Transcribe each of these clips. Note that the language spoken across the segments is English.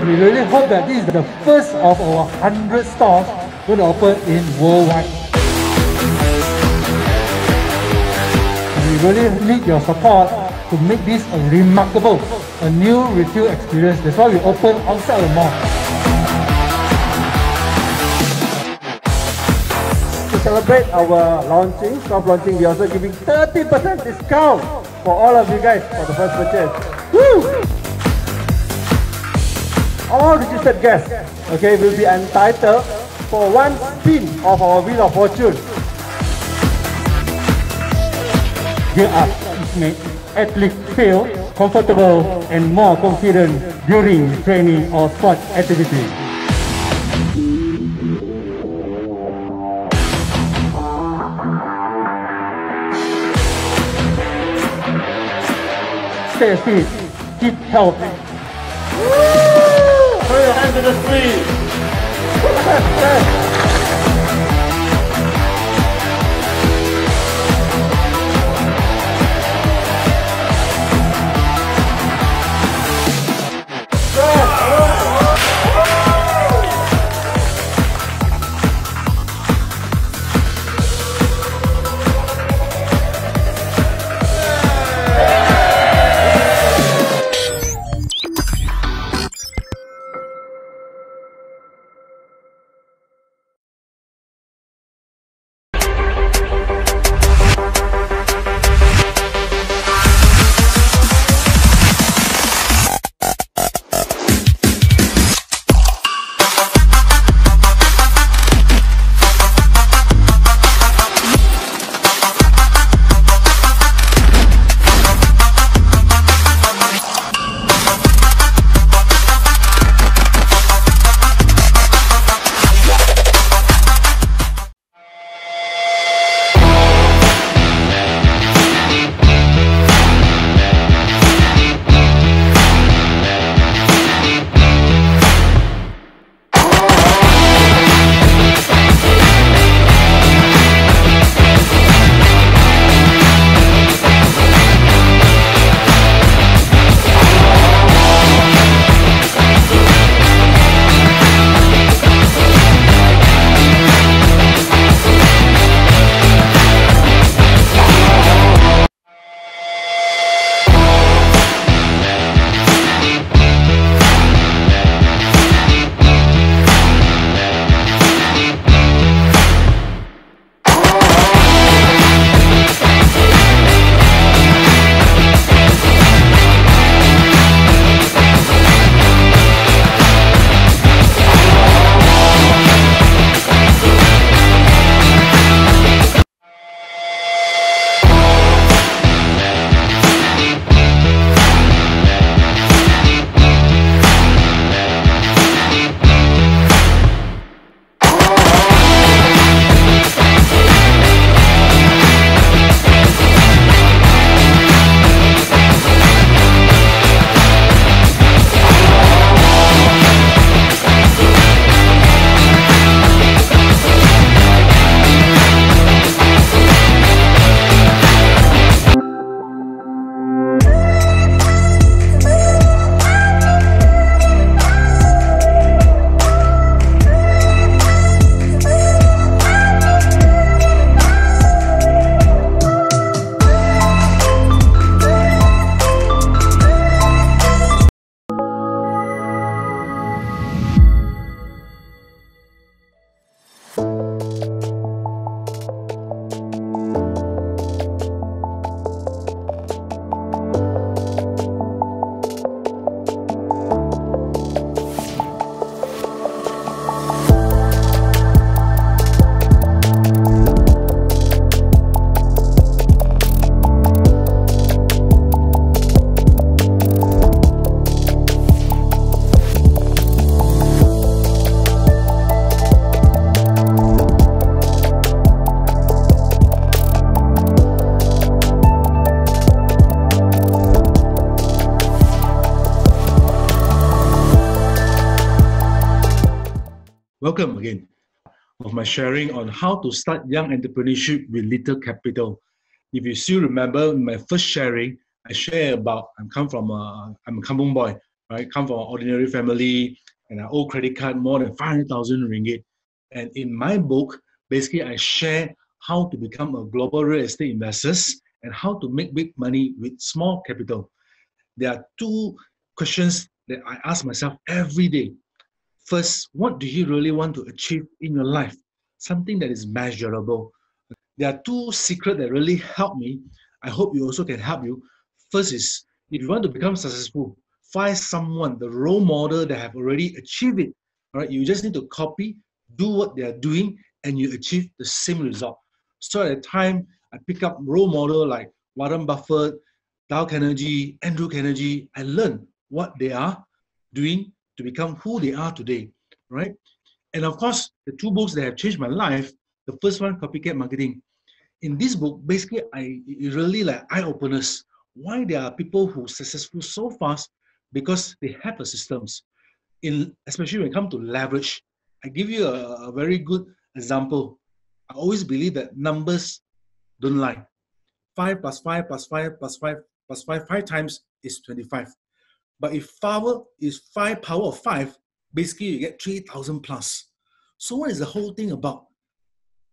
We really hope that this is the first of our 100 stores going to open in worldwide. We really need your support to make this a remarkable, a new retail experience. That's why we open outside the mall. To celebrate our launching, soft launching, we are also giving 30% discount for all of you guys for the first purchase. Woo! All registered guests, okay, will be entitled for one spin of our Wheel of Fortune. Gear Up is made athletes feel comfortable and more confident during training or sport activity. Stay fit, keep healthy. Throw your hands to the screen. Welcome again of my sharing on how to start young entrepreneurship with little capital. If you still remember my first sharing, I share about I'm a kampung boy. right? Come from an ordinary family, and I owe credit card more than 500,000 ringgit. And in my book, basically I share how to become a global real estate investor and how to make big money with small capital. There are two questions that I ask myself every day. First, what do you really want to achieve in your life? Something that is measurable. There are two secrets that really help me. I hope you also can help you. First is, if you want to become successful, find someone, the role model that have already achieved it. All right, you just need to copy, do what they are doing, and you achieve the same result. So at the time, I pick up role model like Warren Buffett, Dow Carnegie, Andrew Carnegie. I learn what they are doing to become who they are today, right? And of course, the two books that have changed my life. The first one, Copycat Marketing. In this book, basically, it really like eye openers. Why there are people who are successful so fast? Because they have the systems. Especially when it comes to leverage. I give you a very good example. I always believe that numbers don't lie. 5 plus 5 plus 5 plus 5 plus 5, 5 times is 25. But if power is 5 power of 5, basically you get 3,000 plus. So what is the whole thing about?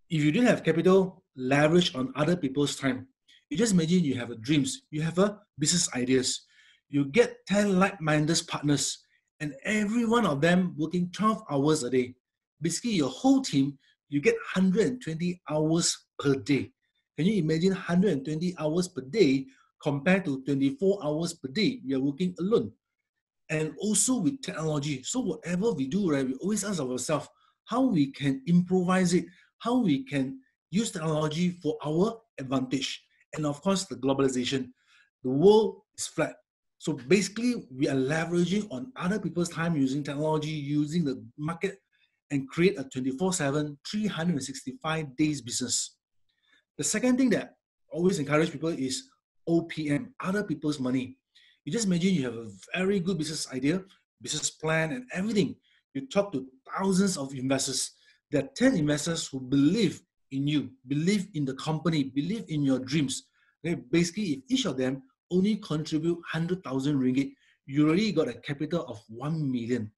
If you didn't have capital, leverage on other people's time, you just imagine you have a dreams, you have a business ideas, you get 10 like-minded partners, and every one of them working 12 hours a day. Basically, your whole team, you get 120 hours per day. Can you imagine 120 hours per day compared to 24 hours per day we are working alone? And also with technology. So whatever we do, right, we always ask ourselves how we can improvise it, how we can use technology for our advantage. And of course, the globalization. The world is flat. So basically, we are leveraging on other people's time using technology, using the market, and create a 24/7, 365 days business. The second thing that I always encourage people is OPM, other people's money. You just imagine you have a very good business idea, business plan, and everything. You talk to thousands of investors. There are 10 investors who believe in you, believe in the company, believe in your dreams. Okay? Basically, if each of them only contribute 100,000 ringgit, you already got a capital of 1 million.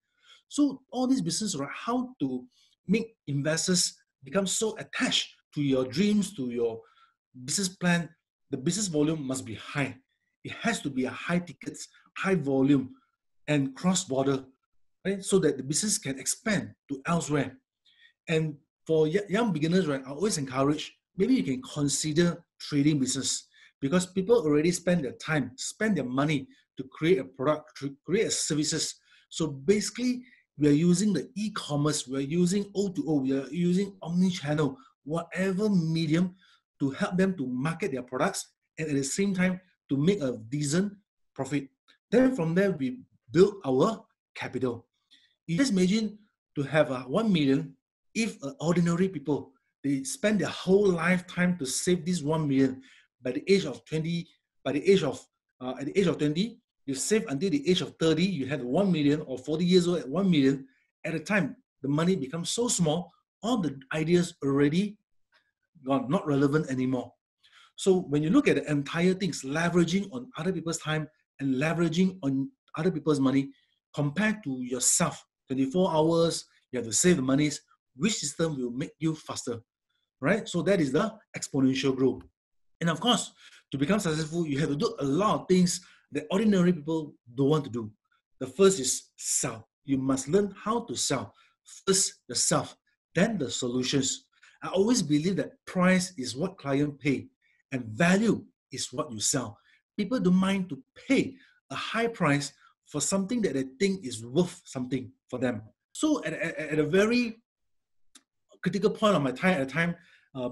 So all these business, right, how to make investors become so attached to your dreams, to your business plan, the business volume must be high. It has to be a high tickets, high volume, and cross-border, right? So that the business can expand to elsewhere. And for young beginners, right, I always encourage, maybe you can consider trading business because people already spend their time, spend their money to create a product, to create a services. So basically, we are using the e-commerce, we are using O2O, we are using omni-channel, whatever medium to help them to market their products and at the same time to make a decent profit. Then from there, we build our capital. You just imagine to have 1 million if ordinary people, they spend their whole lifetime to save this 1 million by the age of 20, at the age of 20, you save until the age of 30, you have 1 million, or 40 years old at 1 million. At the time, the money becomes so small, all the ideas already gone, not relevant anymore. So when you look at the entire things, leveraging on other people's time and leveraging on other people's money, compared to yourself, 24 hours, you have to save the monies, which system will make you faster, right? So that is the exponential growth. And of course, to become successful, you have to do a lot of things that ordinary people don't want to do. The first is sell. You must learn how to sell. First, the self, then the solutions. I always believe that price is what client pay and value is what you sell. People don't mind to pay a high price for something that they think is worth something for them. So at a very critical point of my time, at a time,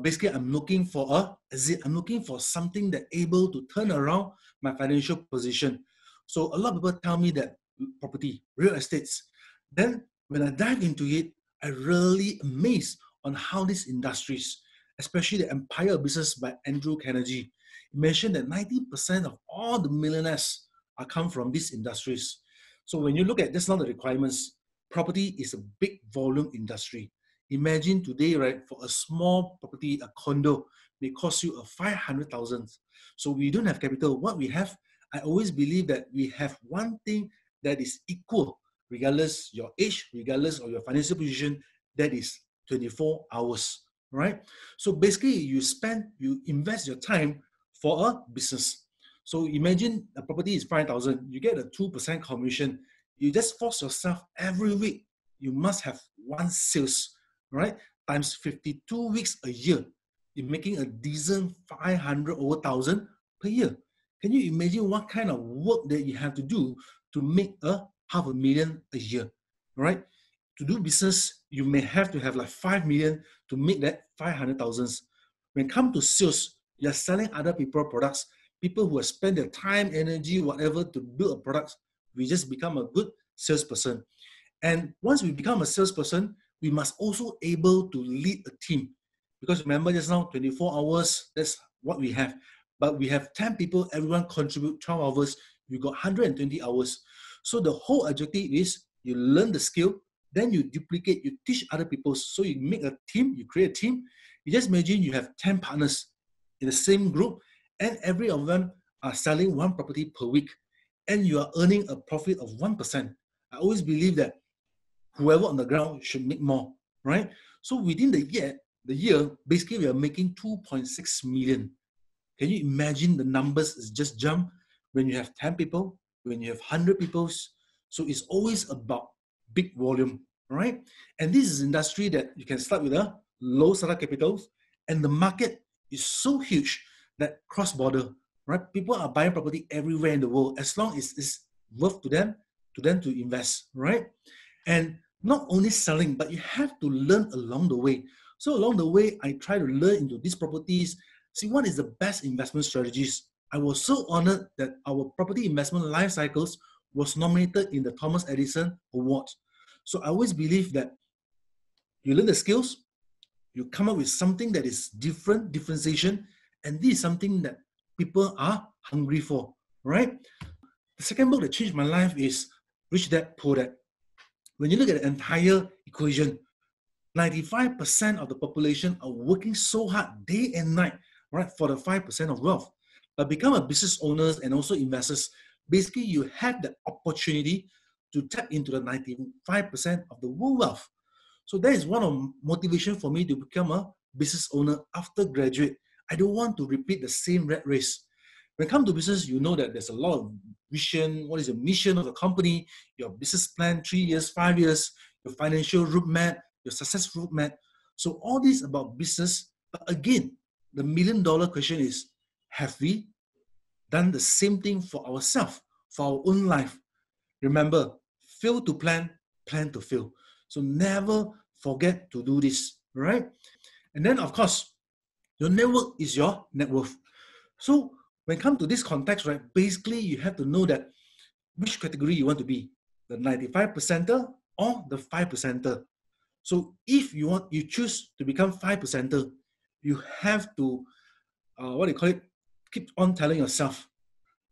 basically I'm looking for a exit. I'm looking for something that able to turn around my financial position. So a lot of people tell me that property, real estates. Then when I dive into it, I really amazed on how these industries, especially the Empire of Business by Andrew Carnegie, mentioned that 90% of all the millionaires are come from these industries. So when you look at just now the requirements, property is a big volume industry. Imagine today, right, for a small property, a condo, may cost you 500,000. So we don't have capital. What we have, I always believe that we have one thing that is equal, regardless your age, regardless of your financial position, that is 24 hours, right? So basically you invest your time for a business. So imagine a property is 5,000, you get a 2% commission. You just force yourself every week, you must have one sales, right? Times 52 weeks a year, you're making a decent 500 over 1,000 per year. Can you imagine what kind of work that you have to do to make a $500,000 a year, right? To do business, you may have to have like 5 million to make that 500,000. When it comes to sales, you're selling other people's products, people who have spent their time, energy, whatever to build a product. We just become a good salesperson. And once we become a salesperson, we must also able to lead a team. Because remember just now, 24 hours, that's what we have. But we have 10 people, everyone contribute 12 hours, we got 120 hours. So the whole objective is you learn the skill, then you duplicate, you teach other people. So you make a team, you create a team. You just imagine you have 10 partners in the same group, and every of them are selling one property per week, and you are earning a profit of 1%. I always believe that whoever on the ground should make more, right? So within the year, basically we are making 2.6 million. Can you imagine the numbers is just jump when you have 10 people, when you have 100 people? So it's always about big volume, right? And this is industry that you can start with a low startup capitals, and the market is so huge that cross-border, right? People are buying property everywhere in the world as long as it's worth to them to invest, right? And not only selling, but you have to learn along the way. So along the way, I try to learn into these properties, see what is the best investment strategies. I was so honored that our property investment life cycles was nominated in the Thomas Edison Award. So I always believe that you learn the skills, you come up with something that is different, differentiation, and this is something that people are hungry for, right? The second book that changed my life is Rich Dad, Poor Dad. When you look at the entire equation, 95% of the population are working so hard day and night, right, for the 5% of wealth. But become a business owners and also investors, basically you have the opportunity to tap into the 95% of the world wealth. So that is one of motivation for me to become a business owner after graduate. I don't want to repeat the same rat race. When it comes to business, you know that there's a lot of vision. What is the mission of the company? Your business plan, 3 years, 5 years, your financial roadmap, your success roadmap. So all this about business. But again, the $1 million question is, have we done the same thing for ourselves, for our own life? Remember, fail to plan, plan to fail. So never forget to do this, right? And then, of course, your network is your net worth. So when it comes to this context, right, basically you have to know that which category you want to be, the 95%er or the 5%er. So if you choose to become 5%er, you have to, keep on telling yourself,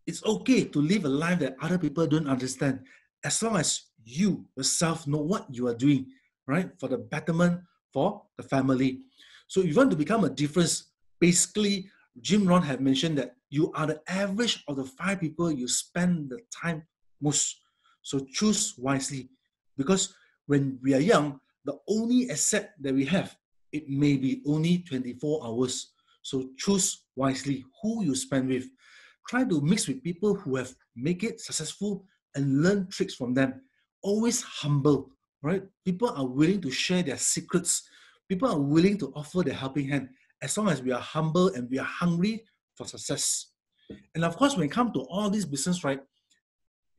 it's okay to live a life that other people don't understand, as long as you yourself know what you are doing, right, for the betterment for the family. So if you want to become a difference, basically, Jim Rohn have mentioned that you are the average of the 5 people you spend the time most. So choose wisely, because when we are young, the only asset that we have, it may be only 24 hours. So choose wisely who you spend with. Try to mix with people who have make it successful and learn tricks from them. Always humble, right? People are willing to share their secrets. People are willing to offer their helping hand, as long as we are humble and we are hungry for success. And of course, when it comes to all this business, right,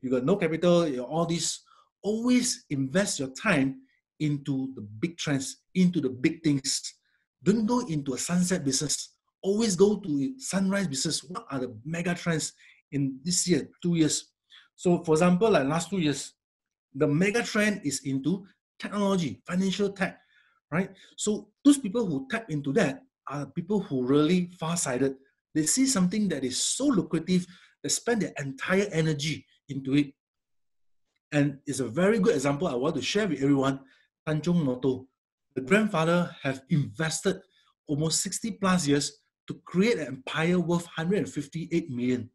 you got no capital, all this, always invest your time into the big trends, into the big things. Don't go into a sunset business. Always go to sunrise business. What are the mega trends in this year, 2 years? So for example, like last 2 years, the mega trend is into technology, financial tech, right? So those people who tap into that are people who really far-sighted. They see something that is so lucrative, they spend their entire energy into it. And it's a very good example I want to share with everyone. Tanjong Noto, the grandfather have invested almost 60 plus years to create an empire worth 158 million.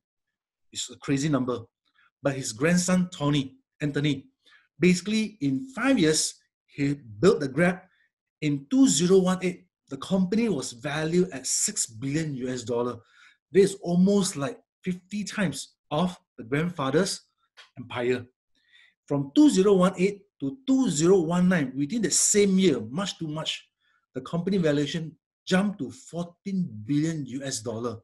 It's a crazy number. But his grandson, Tony, Anthony. Basically, in 5 years, he built the Grab. In 2018, the company was valued at $6 billion US. This is almost like 50 times of the grandfather's empire. From 2018 to 2019, within the same year, March to March, the company valuation jumped to 14 billion US dollar.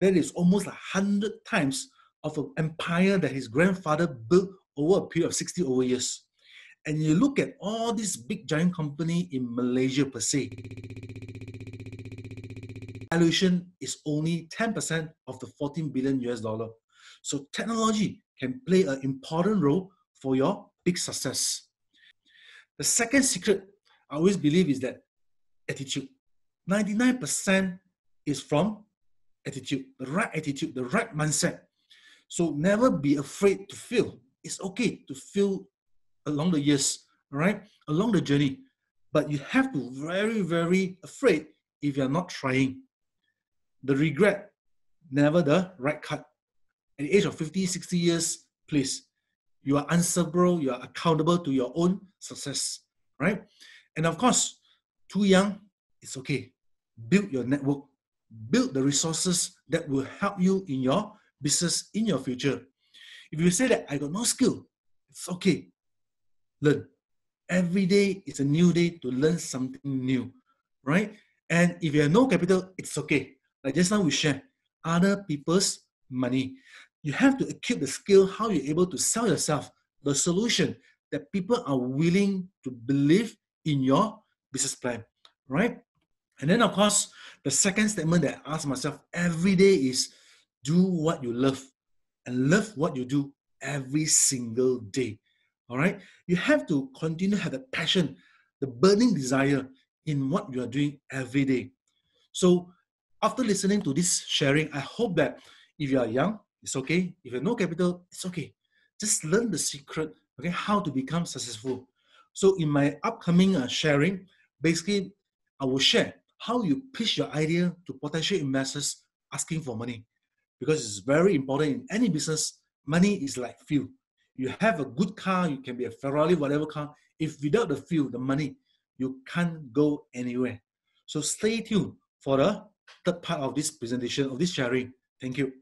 That is almost 100 times of an empire that his grandfather built over a period of 60 over years. And you look at all these big giant company in Malaysia per se, valuation is only 10% of the 14 billion US dollar. So technology can play an important role for your big success. The second secret I always believe is that attitude. 99% is from attitude, the right mindset. So never be afraid to fail. It's okay to fail along the years, right? Along the journey. But you have to very, very afraid if you're not trying. The regret, never the right cut. At the age of 50, 60 years, please, you are answerable, you are accountable to your own success, right? And of course, too young, it's okay. Build your network, build the resources that will help you in your business in your future. If you say that I got no skill, it's okay. Learn. Every day is a new day to learn something new, right? And if you have no capital, it's okay. Like just now we share other people's money. You have to equip the skill how you're able to sell yourself the solution that people are willing to believe in your business plan, right? And then of course, the second statement that I ask myself every day is do what you love and love what you do every single day. All right. You have to continue to have the passion, the burning desire in what you are doing every day. So after listening to this sharing, I hope that if you are young, it's okay. If you have no capital, it's okay. Just learn the secret, okay, how to become successful. So in my upcoming sharing, basically, I will share how you pitch your idea to potential investors asking for money. Because it's very important in any business, money is like fuel. You have a good car, you can be a Ferrari, whatever car. If without the fuel, the money, you can't go anywhere. So stay tuned for the third part of this presentation, of this sharing. Thank you.